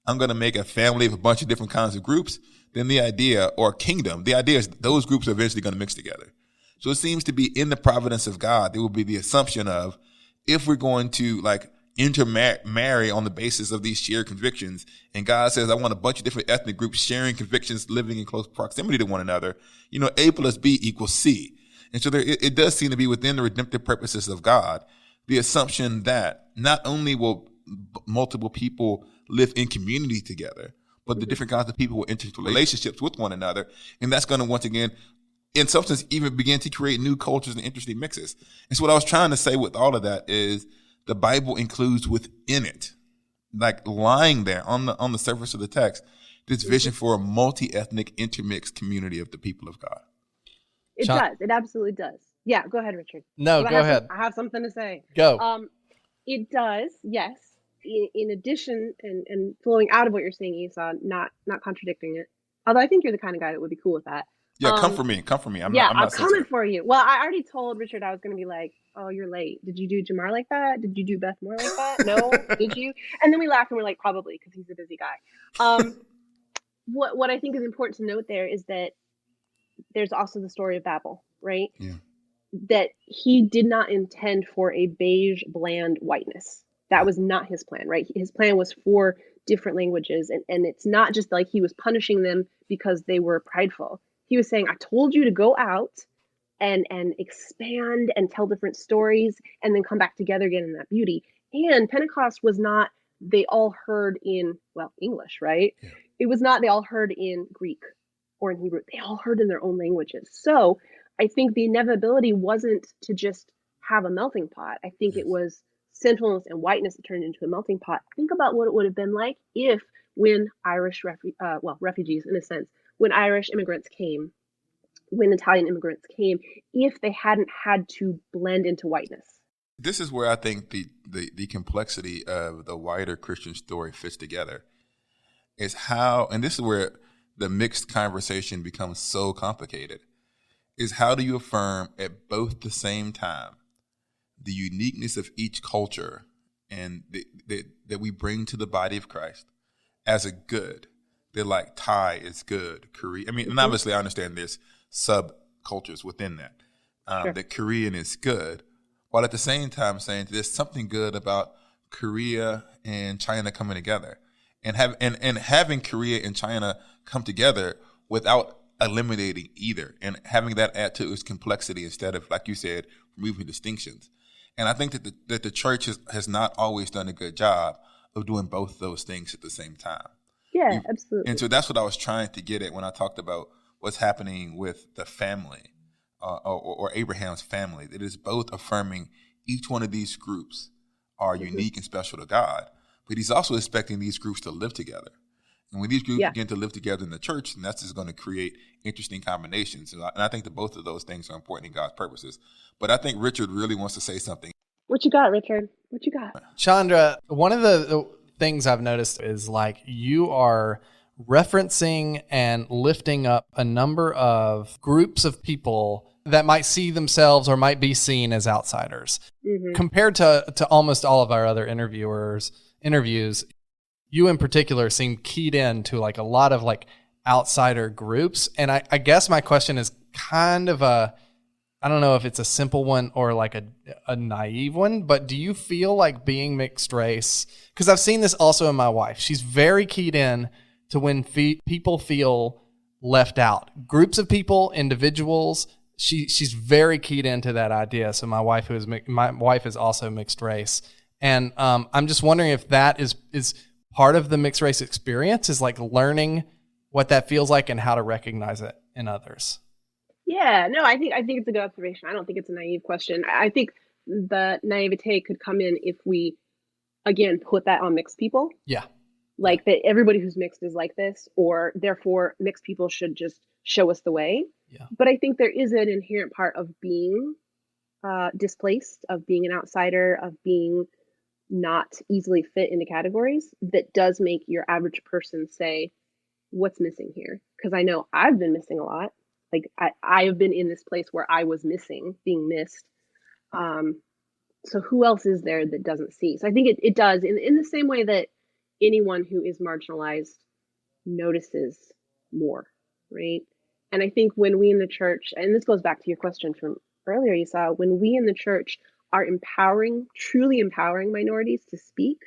I'm going to make a family of a bunch of different kinds of groups, then the idea is those groups are eventually going to mix together. So it seems to be in the providence of God, there will be the assumption of, if we're going to like intermarry on the basis of these shared convictions, and God says, I want a bunch of different ethnic groups sharing convictions, living in close proximity to one another, A plus B equals C. And so it does seem to be within the redemptive purposes of God the assumption that not only will multiple people live in community together, but the different kinds of people will enter into relationships with one another. And that's going to, once again, in substance, even begin to create new cultures and interesting mixes. And so what I was trying to say with all of that is the Bible includes within it, like lying there on the surface of the text, this vision for a multi-ethnic, intermixed community of the people of God. It does. It absolutely does. Yeah, go ahead, Richard. No, go ahead. I have something to say. Go. It does, yes. In addition, and flowing out of what you're saying, Esau, not contradicting it. Although I think you're the kind of guy that would be cool with that. Yeah, come for me. I'm not coming for you. Well, I already told Richard I was going to be like, oh, you're late. Did you do Jamar like that? Did you do Beth Moore like that? No? Did you? And then we laughed and we're like, probably, because he's a busy guy. What I think is important to note there is that there's also the story of Babel, right? Yeah. That he did not intend for a beige, bland whiteness. That was not his plan, right? His plan was for different languages. And it's not just like he was punishing them because they were prideful. He was saying, I told you to go out and expand and tell different stories and then come back together again in that beauty. And Pentecost was not, they all heard in, English, right? Yeah. It was not, they all heard in Greek or in Hebrew. They all heard in their own languages. So I think the inevitability wasn't to just have a melting pot. I think it was centralness and whiteness that turned into a melting pot. Think about what it would have been like if when Irish refugees, in a sense, when Irish immigrants came, when Italian immigrants came, if they hadn't had to blend into whiteness. This is where I think the complexity of the wider Christian story fits together. Is how, and this is where the mixed conversation becomes so complicated, is how do you affirm at both the same time the uniqueness of each culture and that we bring to the body of Christ as a good. They're like Thai is good, Korean. I mean, and obviously I understand there's subcultures within that. Sure. That Korean is good, while at the same time saying there's something good about Korea and China coming together, and having Korea and China come together without eliminating either, and having that add to its complexity instead of, like you said, removing distinctions. And I think that the church has not always done a good job of doing both those things at the same time. Yeah, absolutely. And so that's what I was trying to get at when I talked about what's happening with the family or Abraham's family. That is both affirming each one of these groups are unique and special to God, but he's also expecting these groups to live together. And when these groups begin to live together in the church, then that's just going to create interesting combinations. And I think that both of those things are important in God's purposes. But I think Richard really wants to say something. What you got, Richard? What you got? Chandra, one of the things I've noticed is like you are referencing and lifting up a number of groups of people that might see themselves or might be seen as outsiders. Mm-hmm. Compared to almost all of our other interviews, you in particular seem keyed in to like a lot of like outsider groups. And I guess my question is kind of I don't know if it's a simple one or like a naive one, but do you feel like being mixed race? Because I've seen this also in my wife. She's very keyed in to when people feel left out. Groups of people, individuals, she's very keyed into that idea. So my wife is also mixed race. And I'm just wondering if that is part of the mixed race experience, is like learning what that feels like and how to recognize it in others. Yeah, no, I think it's a good observation. I don't think it's a naive question. I think the naivete could come in if we, again, put that on mixed people. Yeah. Like that everybody who's mixed is like this, or therefore mixed people should just show us the way. Yeah. But I think there is an inherent part of being displaced, of being an outsider, of being not easily fit into categories that does make your average person say, what's missing here? Because I know I've been missing a lot. Like I have been in this place where I was being missed. So who else is there that doesn't see? So I think it does in the same way that anyone who is marginalized notices more, right? And I think when we in the church, and this goes back to your question from earlier, Esau, when we in the church are truly empowering minorities to speak,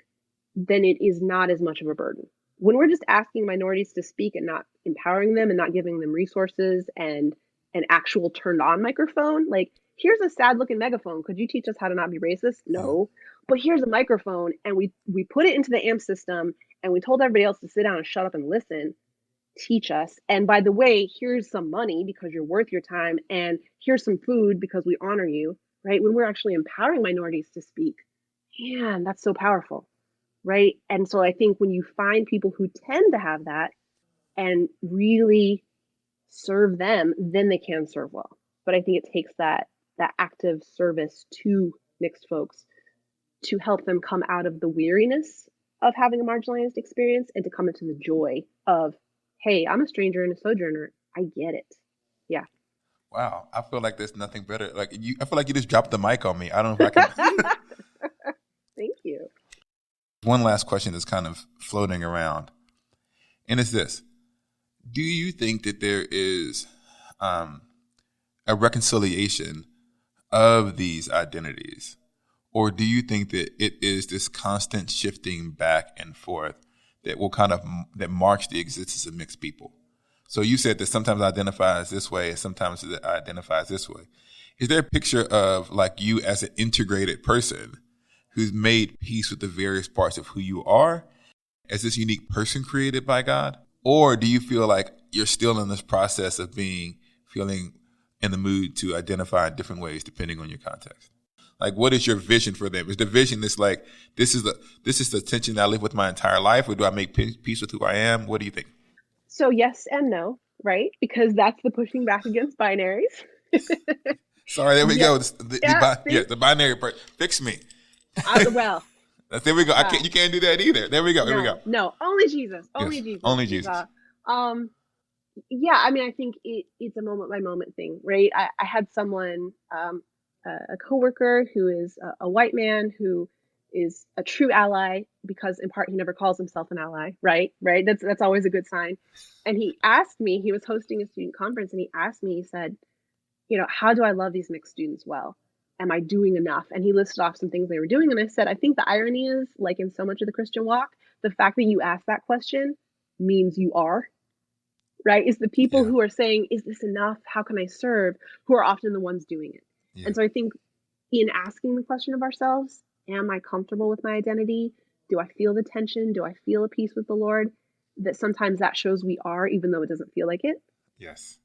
then it is not as much of a burden. When we're just asking minorities to speak and not empowering them and not giving them resources and an actual turned on microphone, like here's a sad looking megaphone. Could you teach us how to not be racist? No. But here's a microphone, and we put it into the AMP system, and we told everybody else to sit down and shut up and listen. Teach us. And by the way, here's some money because you're worth your time, and here's some food because we honor you, right? When we're actually empowering minorities to speak, man, that's so powerful, right? And so I think when you find people who tend to have that and really serve them, then they can serve well. But I think it takes that active service to mixed folks to help them come out of the weariness of having a marginalized experience and to come into the joy of, hey, I'm a stranger and a sojourner. I get it. Yeah. Wow. I feel like there's nothing better. I feel like you just dropped the mic on me. I don't know if I can. Thank you. One last question that's kind of floating around. And it's this. Do you think that there is a reconciliation of these identities? Or do you think that it is this constant shifting back and forth that that marks the existence of mixed people? So you said that sometimes identifies this way and sometimes it identifies this way. Is there a picture of like you as an integrated person who's made peace with the various parts of who you are as this unique person created by God? Or do you feel like you're still in this process of feeling in the mood to identify in different ways depending on your context? Like, what is your vision for them? Is the vision this like, this is the tension that I live with my entire life, or do I make peace with who I am? What do you think? So yes and no, right? Because that's the pushing back against binaries. Sorry, there we go. The binary part. Fix me. Well. There we go. You can't do that either. There we go. No, Here we go. No, only Jesus. Only yes, Jesus. Only Jesus. Yeah, I mean, I think it's a moment by moment thing, right? I had someone, a coworker who is a white man who is a true ally because in part he never calls himself an ally, right? That's always a good sign. And he asked me, he was hosting a student conference, and he asked me, he said, how do I love these mixed students well? Am I doing enough? And he listed off some things they were doing. And I said, I think the irony is, like in so much of the Christian walk, the fact that you asked that question means you are, right? It's the people who are saying, is this enough? How can I serve? Who are often the ones doing it. Yeah. And so I think in asking the question of ourselves, am I comfortable with my identity? Do I feel the tension? Do I feel a peace with the Lord? That sometimes that shows we are, even though it doesn't feel like it. Yes.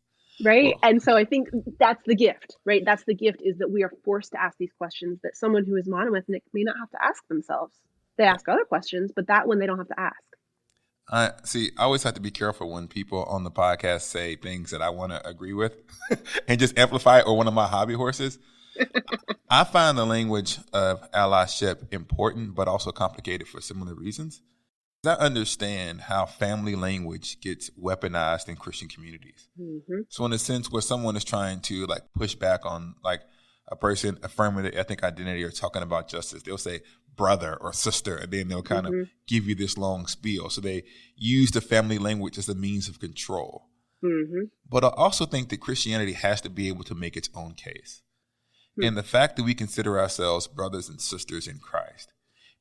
Right. Well, and so I think that's the gift, right? That's the gift, is that we are forced to ask these questions that someone who is monoethnic may not have to ask themselves. They ask other questions, but that one they don't have to ask. I always have to be careful when people on the podcast say things that I want to agree with and just amplify it, or one of my hobby horses. I find the language of allyship important, but also complicated for similar reasons. I understand how family language gets weaponized in Christian communities. Mm-hmm. So in a sense where someone is trying to like push back on like a person affirming their ethnic identity or talking about justice, they'll say brother or sister, and then they'll kind of give you this long spiel. So they use the family language as a means of control. Mm-hmm. But I also think that Christianity has to be able to make its own case. Mm-hmm. And the fact that we consider ourselves brothers and sisters in Christ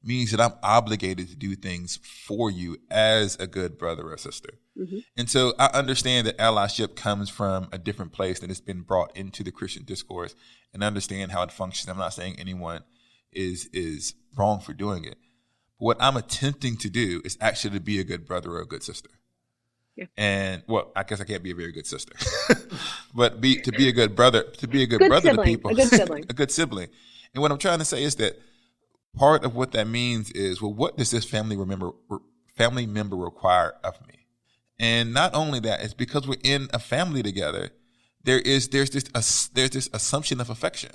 means that I'm obligated to do things for you as a good brother or sister. Mm-hmm. And so I understand that allyship comes from a different place that has been brought into the Christian discourse, and understand how it functions. I'm not saying anyone is wrong for doing it. But what I'm attempting to do is actually to be a good brother or a good sister. Yeah. And I guess I can't be a very good sister, but to be a good brother, to people, a good sibling, a good sibling. And what I'm trying to say is that part of what that means is, well, what does this family member require of me? And not only that, it's because we're in a family together. There's this assumption of affection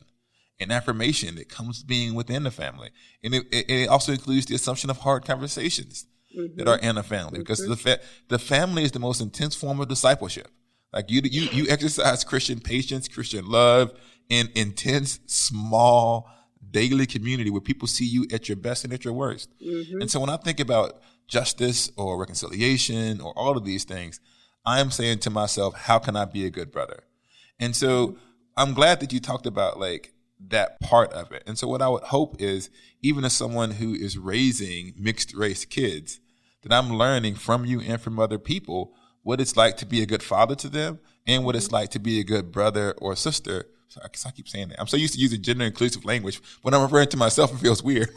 and affirmation that comes being within the family, and it also includes the assumption of hard conversations that are in a family, because the family is the most intense form of discipleship. Like you exercise Christian patience, Christian love in intense, small, daily community where people see you at your best and at your worst. Mm-hmm. And so when I think about justice or reconciliation or all of these things, I'm saying to myself, how can I be a good brother? And so I'm glad that you talked about like that part of it. And so what I would hope is, even as someone who is raising mixed race kids, that I'm learning from you and from other people what it's like to be a good father to them, and what it's like to be a good brother or sister So I keep saying that. I'm so used to using gender inclusive language. When I'm referring to myself, it feels weird.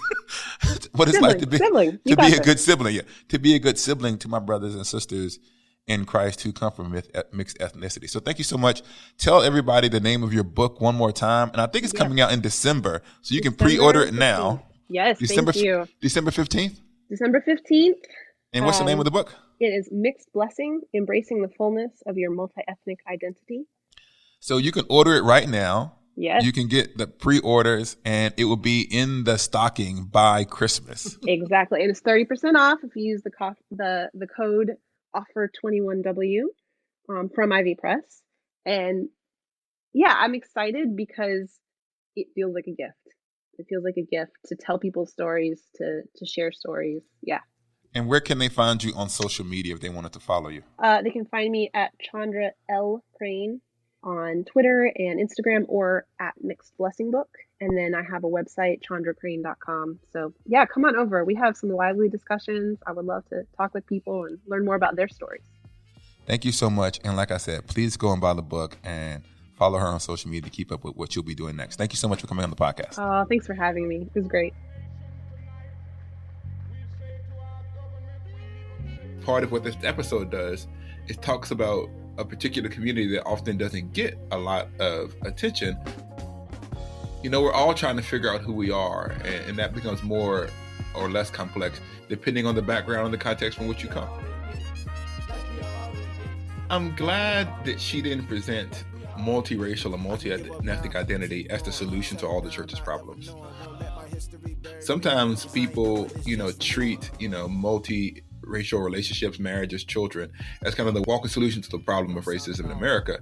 What it's like to be a good sibling. Yeah, to be a good sibling to my brothers and sisters in Christ who come from mixed ethnicity. So thank you so much. Tell everybody the name of your book one more time. And I think it's coming out in December. So you can pre-order it now. Yes, thank you. December 15th? December 15th. And what's the name of the book? It is Mixed Blessing, Embracing the Fullness of Your Multi-Ethnic Identity. So you can order it right now. Yes. You can get the pre-orders and it will be in the stocking by Christmas. Exactly. And it's 30% off if you use the code offer21W from Ivy Press. And yeah, I'm excited because it feels like a gift. It feels like a gift to tell people stories, to share stories. Yeah. And where can they find you on social media if they wanted to follow you? They can find me at Chandra L. Crane on Twitter and Instagram, or at Mixed Blessing Book. And then I have a website, chandracrane.com. So yeah, come on over. We have some lively discussions. I would love to talk with people and learn more about their stories. Thank you so much. And like I said, please go and buy the book and follow her on social media to keep up with what you'll be doing next. Thank you so much for coming on the podcast. Oh, thanks for having me. It was great. Part of what this episode does is talks about a particular community that often doesn't get a lot of attention. You know, we're all trying to figure out who we are, and that becomes more or less complex depending on the background and the context from which you come. I'm glad that she didn't present multiracial or multi-ethnic identity as the solution to all the church's problems. Sometimes people, treat, multi-racial relationships, marriages, children as kind of the walking solution to the problem of racism in America.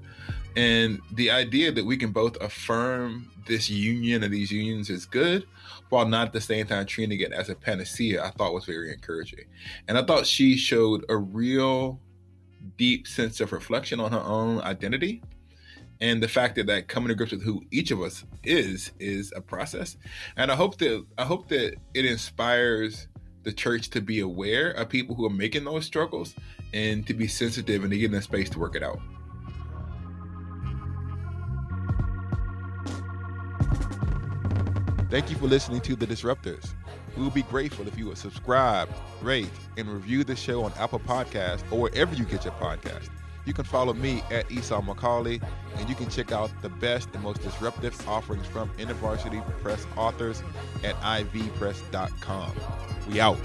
And the idea that we can both affirm this union and these unions is good, while not at the same time treating it as a panacea, I thought was very encouraging. And I thought she showed a real deep sense of reflection on her own identity. And the fact that coming to grips with who each of us is a process. And I hope that it inspires the church to be aware of people who are making those struggles and to be sensitive and to give them space to work it out. Thank you for listening to The Disruptors. We will be grateful if you would subscribe, rate, and review the show on Apple Podcasts or wherever you get your podcast. You can follow me at Esau McCaulley, and you can check out the best and most disruptive offerings from InterVarsity Press authors at ivpress.com. We out.